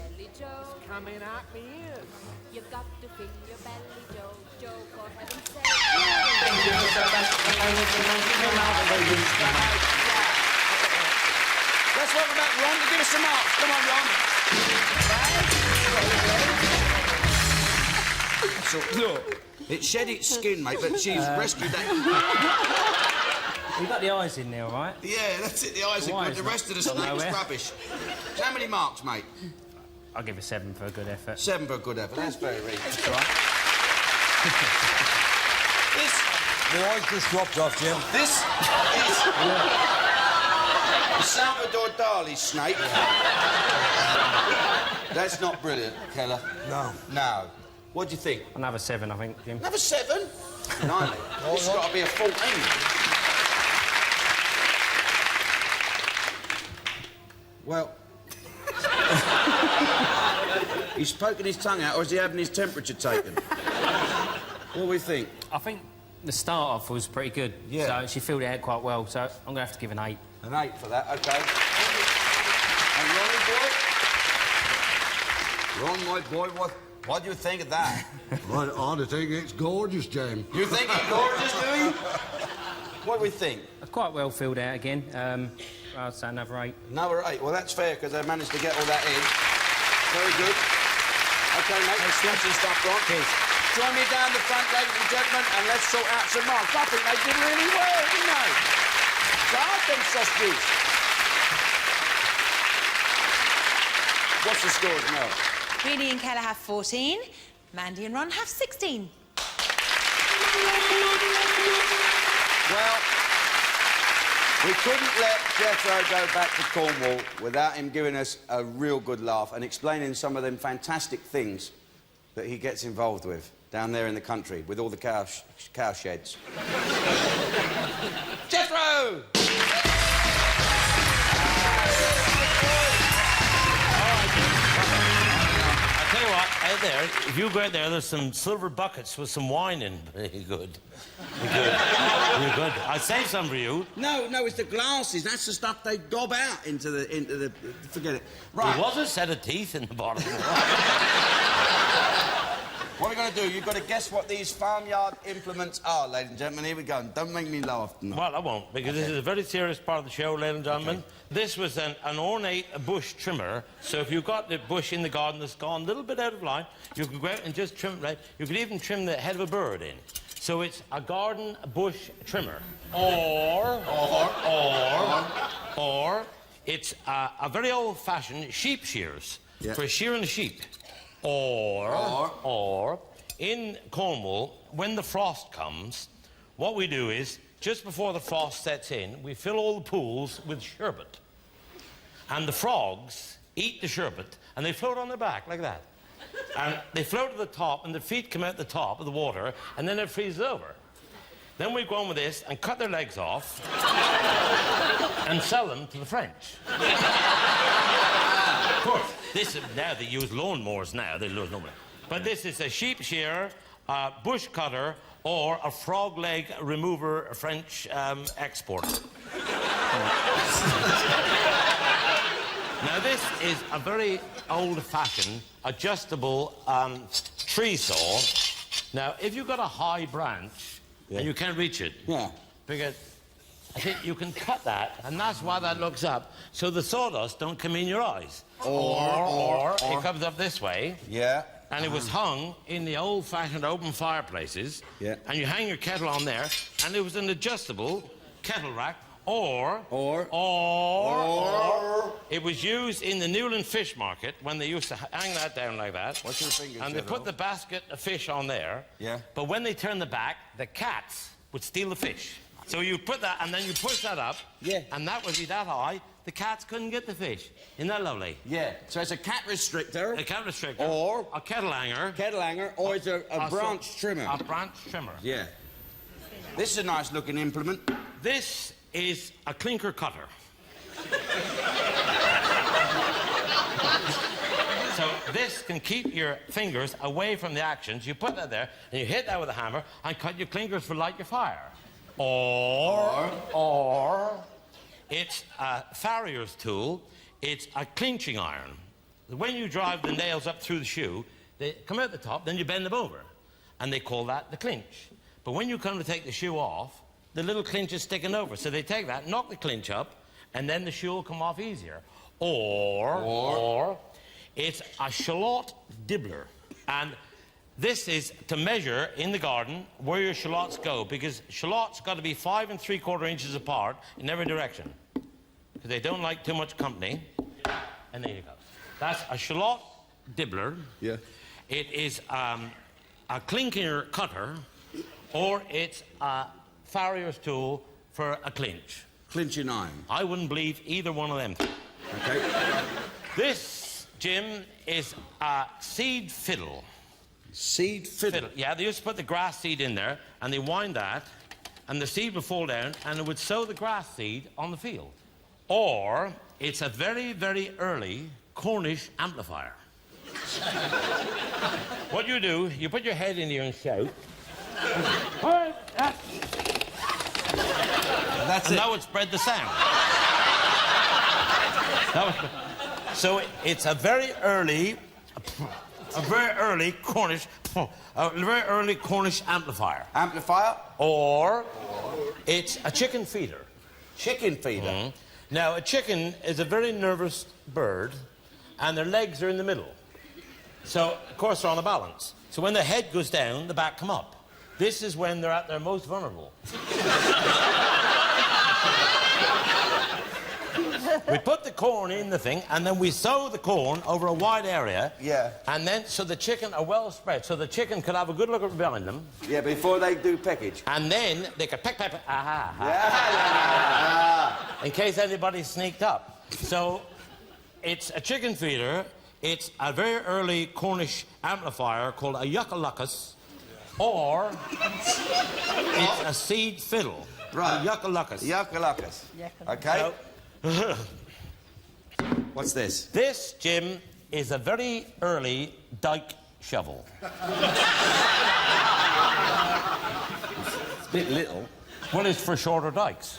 Speaker 1: Coming out me ears. You've got to fill your belly, Joe, for heaven's sake.
Speaker 3: Let's welcome back Ron to give us some marks. Come on, Ron. So, look, it shed its skin, mate, but she's rescued that.
Speaker 10: You got the eyes in there, all right?
Speaker 3: Yeah, that's it, the eyes are good. The rest of the snake was rubbish. So how many marks, mate?
Speaker 10: I'll give it 7 for a good effort.
Speaker 3: 7 for a good effort. That's very reasonable. That's right.
Speaker 13: The eyes just dropped off, Jim.
Speaker 3: This is the Salvador Dali snake. That's not brilliant, Kella.
Speaker 13: No.
Speaker 3: No. What do you think?
Speaker 10: Another 7, I think, Jim.
Speaker 3: Another 7? No, mate. This has got to be a 14. Well... He's poking his tongue out, or is he having his temperature taken? What do we think?
Speaker 10: I think the start off was pretty good.
Speaker 3: Yeah.
Speaker 10: So she filled it out quite well, so I'm going to have to give an 8.
Speaker 3: An 8 for that, OK. And Ronnie, boy? Ron, my boy, what do you think of that?
Speaker 4: I think it's gorgeous, James.
Speaker 3: You think it's gorgeous, do you? What do we think?
Speaker 10: Quite well filled out again. I'd say another 8.
Speaker 3: Another 8. Well, that's fair, because they managed to get all that in. Very good. OK, mate, let's smashing stuff, Ron.
Speaker 10: Cheers.
Speaker 3: Join me down the front, ladies and gentlemen, and let's sort out some marks. I think they did really well, didn't they? So I think sausages. What's the score, Mel?
Speaker 2: Rennie and Kella have 14. Mandy and Ron have 16.
Speaker 3: Well, we couldn't let Jethro go back to Cornwall without him giving us a real good laugh and explaining some of them fantastic things that he gets involved with down there in the country with all the cow sheds. Jethro!
Speaker 17: I'll tell you what, out there, if you go out there, there's some silver buckets with some wine in. Very good. Very good. Very good. I'll save some for you.
Speaker 3: No, it's the glasses. That's the stuff they gob out into the... Forget it. Right.
Speaker 17: There was a set of teeth in the bottom.
Speaker 3: What are we going to do? You've got to guess what these farmyard implements are, ladies and gentlemen. Here we go. Don't make me laugh. No.
Speaker 17: Well, I won't, because this is a very serious part of the show, ladies and gentlemen. Okay. This was an ornate bush trimmer, so if you've got the bush in the garden that's gone a little bit out of line, you can go out and just trim it right. You could even trim the head of a bird in. So it's a garden bush trimmer. Or it's a very old-fashioned sheep shears for shearing the sheep. Or in Cornwall, when the frost comes, what we do is, just before the frost sets in, we fill all the pools with sherbet. And the frogs eat the sherbet, and they float on their back like that. And they float to the top, and their feet come out the top of the water, and then it freezes over. Then we go on with this and cut their legs off and sell them to the French. Of course, this is, now they use lawnmowers now, they lose no money. But this is a sheep shearer, a bush cutter, or a frog leg remover French exporter. Now, this is a very old-fashioned, adjustable tree saw. Now, if you've got a high branch and you can't reach it, because I think you can cut that, and that's why that looks up, so the sawdust don't come in your eyes. Or it comes up this way.
Speaker 3: Yeah.
Speaker 17: And it was hung in the old-fashioned open fireplaces.
Speaker 3: Yeah.
Speaker 17: And you hang your kettle on there, and it was an adjustable kettle rack. Or it was used in the Newland fish market when they used to hang that down like that.
Speaker 3: What's your fingers?
Speaker 17: And they put the basket of fish on there.
Speaker 3: Yeah.
Speaker 17: But when they turned the back, the cats would steal the fish. So you put that, and then you push that up.
Speaker 3: Yeah.
Speaker 17: And that would be that high. The cats couldn't get the fish. Isn't that lovely?
Speaker 3: Yeah. So it's a cat restrictor.
Speaker 17: A cat restrictor.
Speaker 3: Or
Speaker 17: a kettle hanger.
Speaker 3: Kettle hanger, or it's a branch trimmer.
Speaker 17: A branch trimmer.
Speaker 3: Yeah. This is a nice looking implement.
Speaker 17: This is a clinker cutter. So this can keep your fingers away from the actions. You put that there, and you hit that with a hammer, and cut your clinkers for light your fire. Or it's a farrier's tool. It's a clinching iron. When you drive the nails up through the shoe, they come out the top, then you bend them over, and they call that the clinch. But when you come to take the shoe off, the little clinch is sticking over. So they take that, knock the clinch up, and then the shoe will come off easier. Or it's a shallot dibbler. And this is to measure in the garden where your shallots go, because shallots got to be 5 3/4 inches apart in every direction, because they don't like too much company. And there you go. That's a shallot dibbler.
Speaker 3: Yeah.
Speaker 17: It is a clinker cutter, or it's a farrier's tool for a clinch.
Speaker 3: Clinching iron.
Speaker 17: I wouldn't believe either one of them.
Speaker 3: Okay.
Speaker 17: This, Jim, is a seed fiddle.
Speaker 3: Seed fiddle?
Speaker 17: Yeah, they used to put the grass seed in there, and they wind that, and the seed would fall down, and it would sow the grass seed on the field. Or it's a very, very early Cornish amplifier. What you do, you put your head in here and shout. And that would spread the sound. So it's a very early Cornish amplifier.
Speaker 3: Amplifier?
Speaker 17: Or it's a chicken feeder.
Speaker 3: Chicken feeder?
Speaker 17: Mm-hmm. Now, a chicken is a very nervous bird, and their legs are in the middle. So, of course, they're on a balance. So when the head goes down, the back come up. This is when they're at their most vulnerable. We put the corn in the thing, and then we sow the corn over a wide area.
Speaker 3: Yeah.
Speaker 17: And then, so the chicken are well spread, so the chicken could have a good look behind them.
Speaker 3: Yeah, before they do peckage.
Speaker 17: And then they could peck. In case anybody sneaked up. So it's a chicken feeder. It's a very early Cornish amplifier called a yuckaluckus, or it's a seed fiddle.
Speaker 3: Right.
Speaker 17: A yuckaluckus.
Speaker 3: Yuckaluckus. Okay. What's this?
Speaker 17: This, Jim, is a very early dike shovel.
Speaker 3: It's a bit little.
Speaker 17: Well, it's for shorter dikes.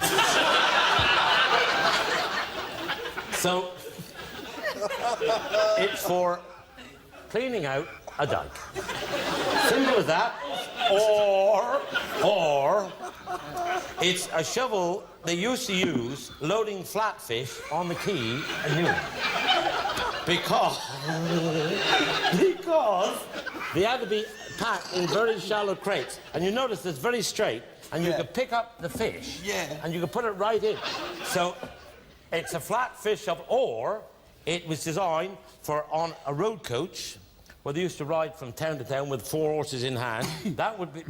Speaker 17: So, it's for cleaning out a dike. Simple as that. Or it's a shovel they used to use loading flatfish on the quay at Newland. Because they had to be packed in very shallow crates. And you notice it's very straight, and you could pick up the fish, and you could put it right in. So it's a flat fish shovel, or it was designed for on a road coach where they used to ride from town to town with 4 horses in hand. That would be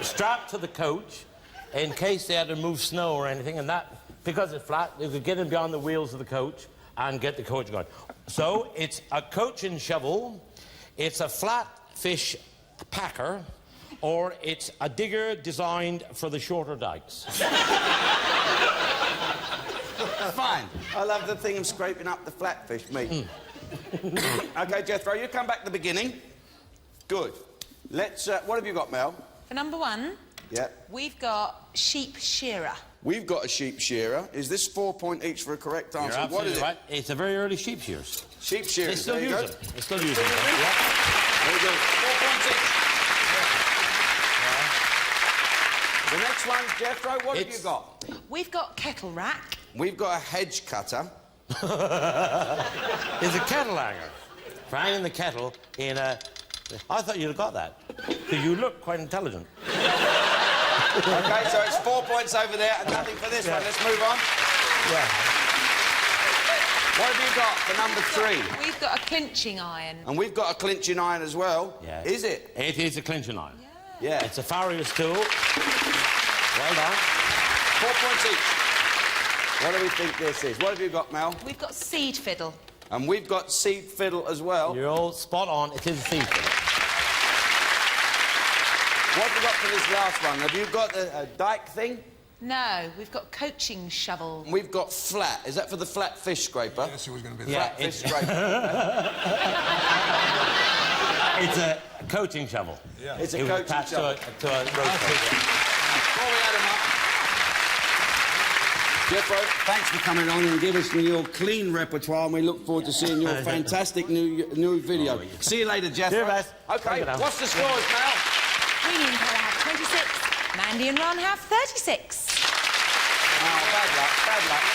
Speaker 17: strapped to the coach in case they had to move snow or anything, and that, because it's flat, you could get in beyond the wheels of the coach and get the coach going. So it's a coach and shovel, it's a flat fish packer, or it's a digger designed for the shorter dikes.
Speaker 3: Fine. I love the thing of scraping up the flatfish meat. OK, Jethro, you come back to the beginning. Good. Let's... what have you got, Mel?
Speaker 2: For number 1,
Speaker 3: yeah,
Speaker 2: we've got sheep shearer.
Speaker 3: We've got a sheep shearer. Is this 4 point each for a correct answer?
Speaker 17: You're
Speaker 3: What is it?
Speaker 17: right. It's a very early sheep shears.
Speaker 3: Sheep shearers.
Speaker 17: They still
Speaker 3: there you
Speaker 17: use
Speaker 3: go.
Speaker 17: them. They still use them. Yeah.
Speaker 3: There you go. 4 points each. The next one, Jethro, what have you got?
Speaker 2: We've got kettle rack.
Speaker 3: We've got a hedge cutter.
Speaker 17: There's a kettle hanger for hanging the kettle in a... I thought you'd have got that, because you look quite intelligent.
Speaker 3: OK, so it's 4 points over there and nothing for this one. Let's move on.
Speaker 17: Yeah.
Speaker 3: What have you got for number 3?
Speaker 2: We've got a clinching iron.
Speaker 3: And we've got a clinching iron as well.
Speaker 17: Yeah.
Speaker 3: Is it?
Speaker 17: It is a clinching iron.
Speaker 3: Yeah.
Speaker 17: It's a farrier's tool. Well done.
Speaker 3: 4 points each. What do we think this is? What have you got, Mel?
Speaker 2: We've got seed fiddle.
Speaker 3: And we've got seed fiddle as well.
Speaker 17: You're all spot on. It is a seed fiddle.
Speaker 3: What have you got for this last one? Have you got a dike thing?
Speaker 2: No, we've got coaching shovel.
Speaker 3: We've got flat. Is that for the flat fish scraper?
Speaker 13: Yes, it was going to be
Speaker 3: Flat fish scraper.
Speaker 17: It's a coaching shovel.
Speaker 13: Yeah.
Speaker 3: It's a
Speaker 17: It was
Speaker 3: coaching
Speaker 17: attached
Speaker 3: shovel.
Speaker 17: to a rotator.
Speaker 3: Before we add them up, Jethro, thanks for coming on and giving us your clean repertoire, and we look forward to seeing your fantastic new video.
Speaker 17: Oh, yeah.
Speaker 3: See you later, Jethro.
Speaker 17: See you, guys.
Speaker 3: OK, what's the scores, Mel?
Speaker 2: Rennie and Kella have 26. Mandy and Ron have 36.
Speaker 3: Oh, bad luck, bad luck.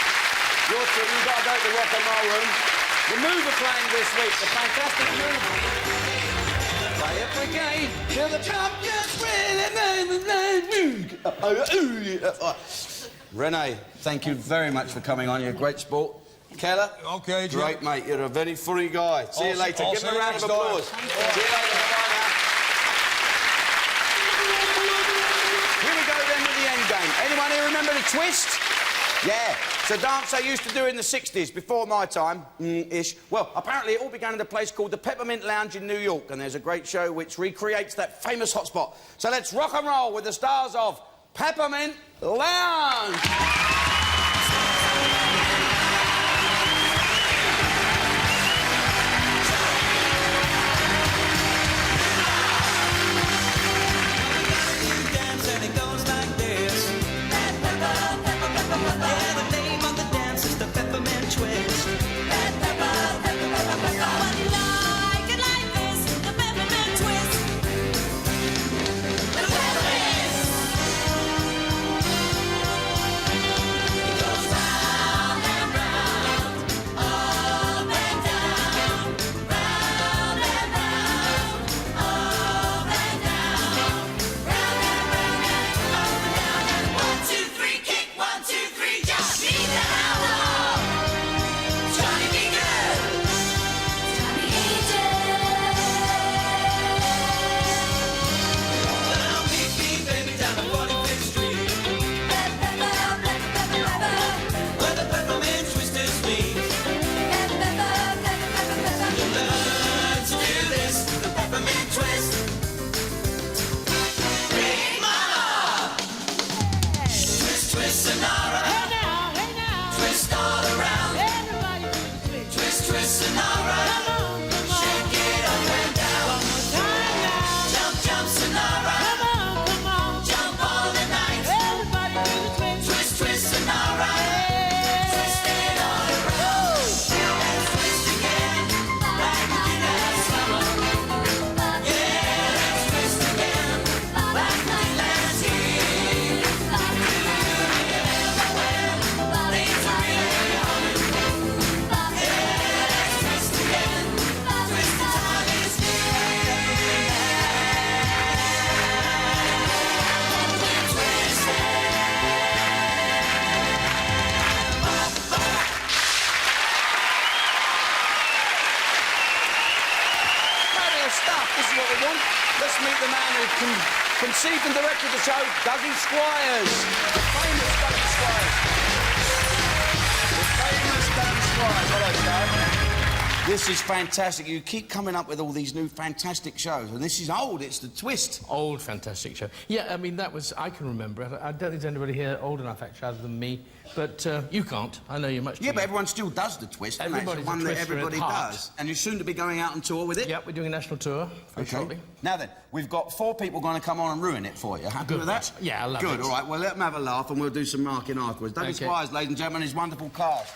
Speaker 3: You've got to go to the rock and roll room. The Move are playing this week, the fantastic Move. Play it brigade till the champions win. Renee, thank you very much for coming on. You're a great sport. Kella?
Speaker 13: OK, Jim.
Speaker 3: Great, mate. You're a very funny guy. See you later.
Speaker 13: I'll
Speaker 3: Give him
Speaker 13: see
Speaker 3: a
Speaker 13: you
Speaker 3: round of
Speaker 13: next time.
Speaker 3: applause. See you later. Bye now. Here we go then with the end game. Anyone here remember the twist? Yeah. It's a dance they used to do in the 60s, before my time, ish. Well, apparently it all began in a place called the Peppermint Lounge in New York, and there's a great show which recreates that famous hotspot. So let's rock and roll with the stars of Peppermint Lounge.
Speaker 1: Yeah, the name of the dance is the Peppermint Twist. What you like it like this, the Peppermint Twist. The Peppermint.
Speaker 3: is what we want. Let's meet the man who conceived and directed the show, Dougie Squires. The famous Dougie Squires. The famous Dougie Squires. Hello, Doug. This is fantastic. You keep coming up with all these new fantastic shows, and this is old. It's the Twist.
Speaker 18: Old fantastic show. Yeah, I mean, that was... I can remember it. I don't think there's anybody here old enough, actually, other than me. But you can't. I know you're much too
Speaker 3: Yeah, but
Speaker 18: young.
Speaker 3: everyone still does the Twist.
Speaker 18: Everybody's
Speaker 3: it's the one
Speaker 18: a
Speaker 3: that
Speaker 18: twister
Speaker 3: everybody
Speaker 18: at heart.
Speaker 3: does. And you're soon to be going out on tour with it?
Speaker 18: Yep, we're doing a national tour very shortly.
Speaker 3: Now then, we've got 4 people going to come on and ruin it for you. Happy
Speaker 18: Good.
Speaker 3: with that?
Speaker 18: Yeah, I love it.
Speaker 3: Good, all right. Well, let them have a laugh and we'll do some marking afterwards. David
Speaker 18: Okay.
Speaker 3: Squires, ladies and gentlemen, his wonderful cast.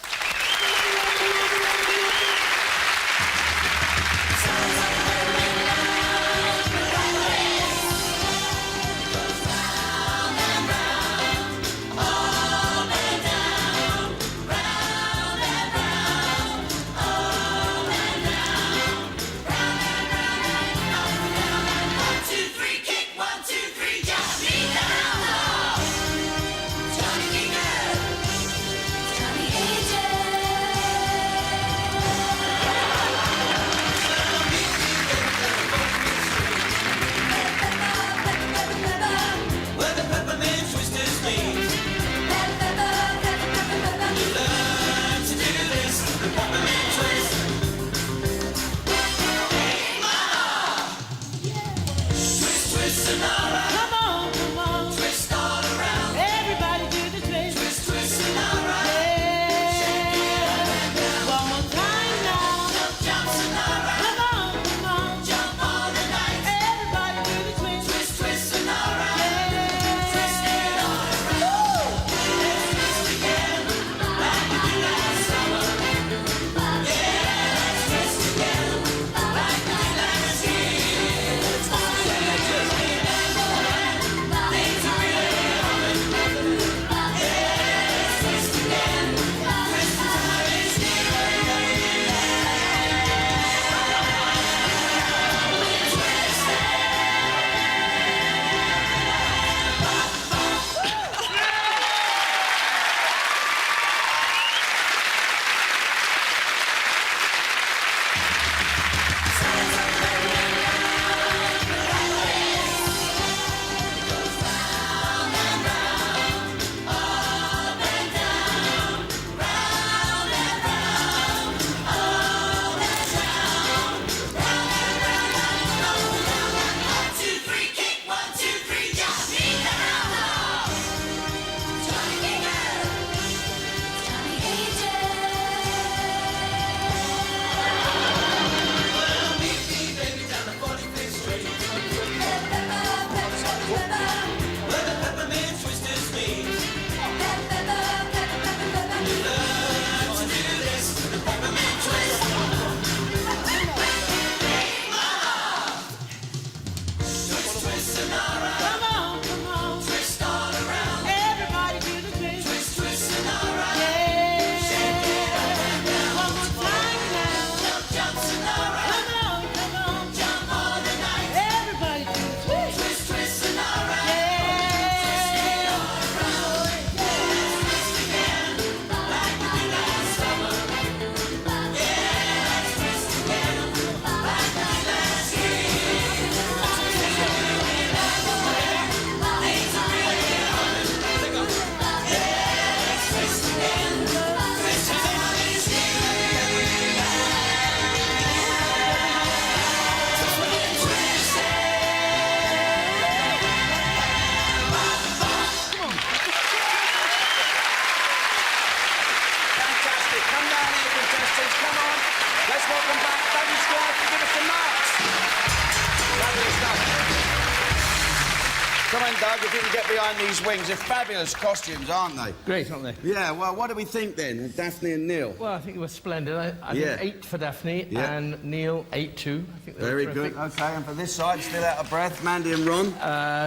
Speaker 3: Come on, Doug, if you can get behind these wings. They're fabulous costumes, aren't they?
Speaker 18: Great, aren't they?
Speaker 3: Yeah, well, what do we think then, Daphne and Neil?
Speaker 18: Well, I think they were splendid. I
Speaker 3: Yeah.
Speaker 18: think 8 for Daphne and Neil 8-2. I think they
Speaker 3: Very
Speaker 18: were
Speaker 3: good.
Speaker 18: terrific.
Speaker 3: OK, and for this side, still out of breath, Mandy and Ron?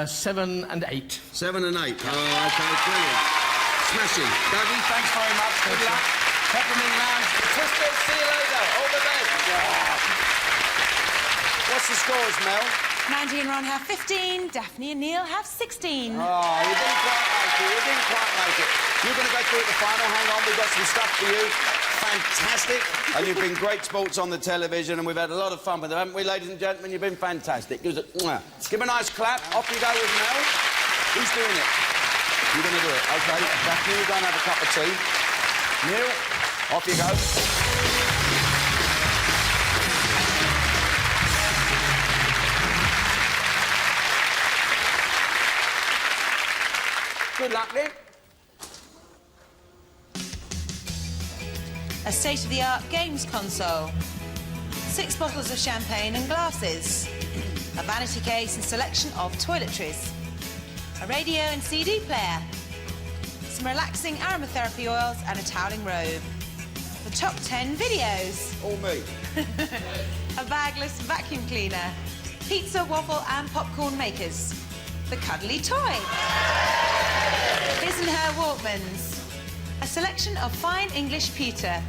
Speaker 18: 7 and 8.
Speaker 3: 7 and 8. Oh, OK, brilliant. Smashing. Dougie, thanks very much. Good luck. Peppermint Lounge. Twisters, see you later. All the best. What's the scores, Mel?
Speaker 2: Mandy and Ron have 15, Daphne and Neil have 16.
Speaker 3: Oh, you didn't quite make it. You didn't quite make it. You're going to go through the final. Hang on, we've got some stuff for you. fantastic, and you've been great sports on the television, and we've had a lot of fun with them, haven't we, ladies and gentlemen? You've been fantastic. Give him a nice clap. Off you go with Mel. Who's doing it? You're going to do it. OK. Daphne, you go and have a cup of tea. Neil, off you go. Good luck, Nick.
Speaker 2: A state-of-the-art games console. 6 bottles of champagne and glasses. A vanity case and selection of toiletries. A radio and CD player. Some relaxing aromatherapy oils and a toweling robe. The top 10 videos.
Speaker 3: All me.
Speaker 2: A bagless vacuum cleaner. Pizza, waffle and popcorn makers. The cuddly toy. His and her Walkmans. A selection of fine English pewter.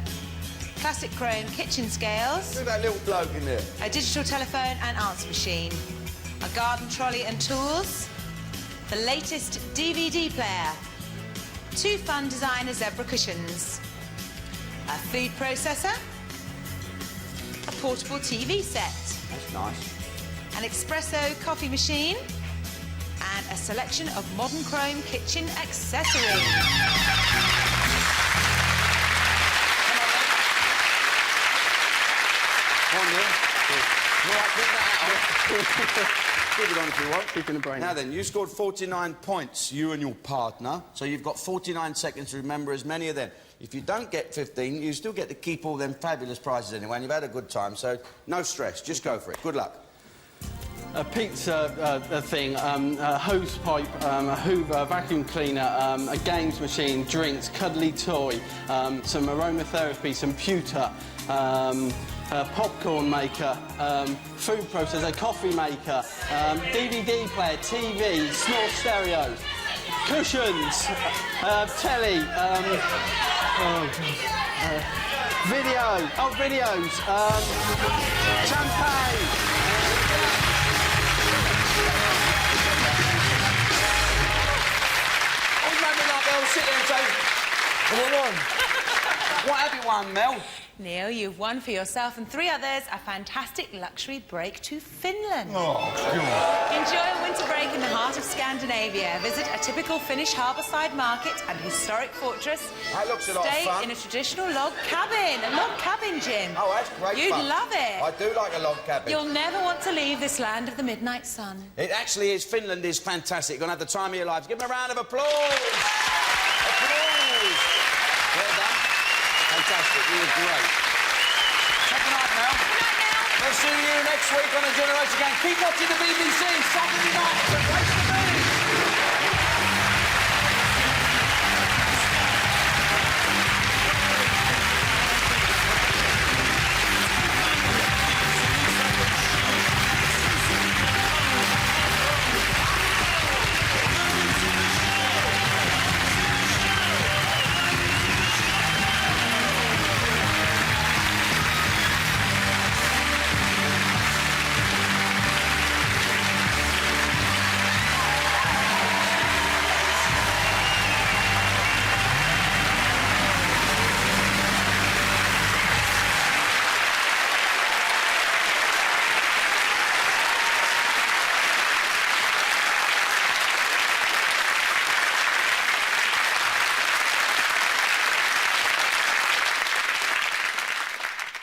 Speaker 2: Classic chrome kitchen scales.
Speaker 3: Look at that little bloke in there.
Speaker 2: A digital telephone and answer machine. A garden trolley and tools. The latest DVD player. 2 fun designer zebra cushions. A food processor. A portable TV set.
Speaker 3: That's nice.
Speaker 2: An espresso coffee machine. And a selection of modern chrome kitchen accessories.
Speaker 3: Come on, Neil. All right, keep that out. Keep it on if you want.
Speaker 8: Keeping the brain.
Speaker 3: Now then, you scored 49 points, you and your partner, so you've got 49 seconds to remember as many of them. If you don't get 15, you still get to keep all them fabulous prizes anyway, and you've had a good time, so no stress. Just go for it. Good luck.
Speaker 8: A pizza thing, a hose pipe, a Hoover, a vacuum cleaner, a games machine, drinks, cuddly toy, some aromatherapy, some pewter, a popcorn maker, food processor, coffee maker, DVD player, TV, small stereo, cushions, telly, videos, champagne.
Speaker 3: They'll sit there and say, "What won? What have you won, Mel?"
Speaker 2: Neil, you've won for yourself and 3 others a fantastic luxury break to Finland.
Speaker 3: Oh, God.
Speaker 2: Enjoy a winter break in the heart of Scandinavia. Visit a typical Finnish harbour-side market and historic fortress.
Speaker 3: That looks a lot of
Speaker 2: Stay
Speaker 3: fun.
Speaker 2: in a traditional log cabin. A log cabin, Jim.
Speaker 3: Oh, that's great
Speaker 2: You'd
Speaker 3: fun.
Speaker 2: love it.
Speaker 3: I do like a log cabin.
Speaker 2: You'll never want to leave this land of the midnight sun.
Speaker 3: It actually is. Finland is fantastic. You're going to have the time of your lives. Give them a round of applause. Applause. Well done. Fantastic. You were great. Good night, Mel.
Speaker 2: Good night, Mel.
Speaker 3: We'll see you next week on the Generation Game. Keep watching the BBC. Saturday night. It's a place to be.